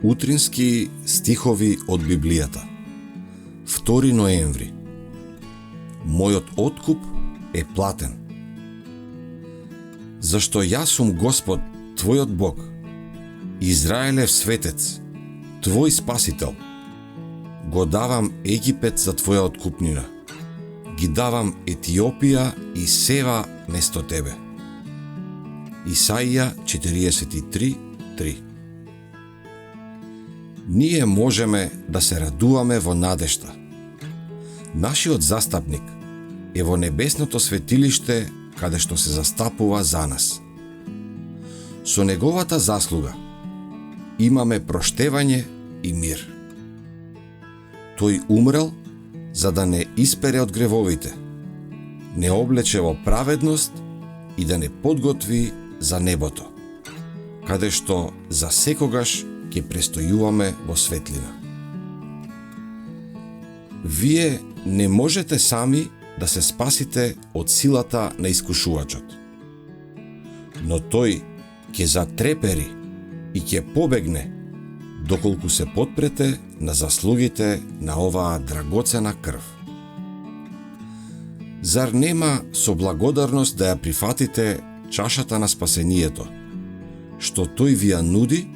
Утрински стихови од Библијата. 2 ноември. Мојот откуп е платен. Зашто јас сум Господ, твојот Бог, Израелев светец, твој спасител. Го давам Египет за твоја откупнина. Ги давам Етиопија и Сева место тебе. Исаија 43:3. Ние можеме да се радуваме во надежта. Нашиот застапник е во небесното светилиште, каде што се застапува за нас. Со неговата заслуга имаме проштевање и мир. Тој умрел за да не испере од гревовите, не облече во праведност и да не подготви за небото, каде што за секогаш ќе престојуваме во светлина. Вие не можете сами да се спасите од силата на искушувачот. Но тој ќе затрепери и ќе побегне доколку се потпрете на заслугите на оваа драгоцена крв. Зар нема со благодарност да ја прифатите чашата на спасението, што тој ви ја нуди,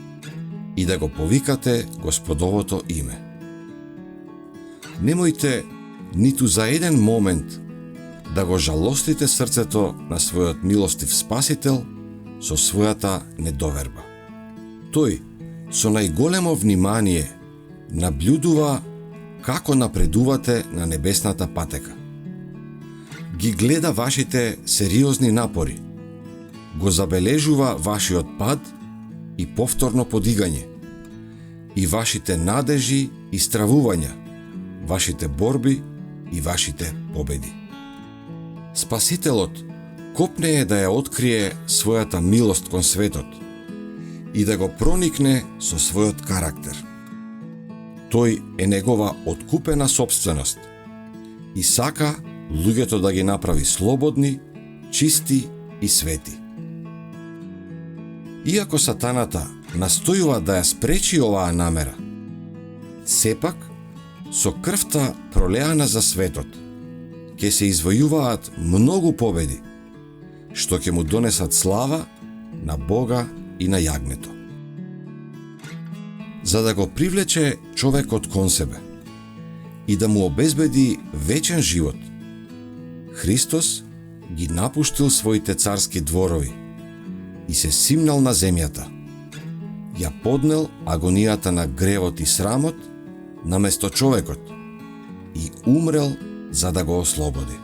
и да го повикате Господовото име? Немојте ниту за еден момент да го жалостите срцето на својот милостив Спасител со својата недоверба. Тој со најголемо внимание наблюдува како напредувате на небесната патека. Ги гледа вашите сериозни напори, го забележува вашиот пад и повторно подигање, и вашите надежи и стравувања, вашите борби и вашите победи. Спасителот копнее да ја открие својата милост кон светот и да го проникне со својот карактер. Тој е негова откупена собственост и сака луѓето да ги направи слободни, чисти и свети. Иако сатаната настојува да ја спречи оваа намера, сепак, со крвта пролеана за светот, ќе се извојуваат многу победи, што ќе му донесат слава на Бога и на јагнето. За да го привлече човекот кон себе и да му обезбеди вечен живот, Христос ги напуштил своите царски дворови и се симнал на земјата. Ја поднел агонијата на гревот и срамот наместо човекот и умрел за да го ослободи.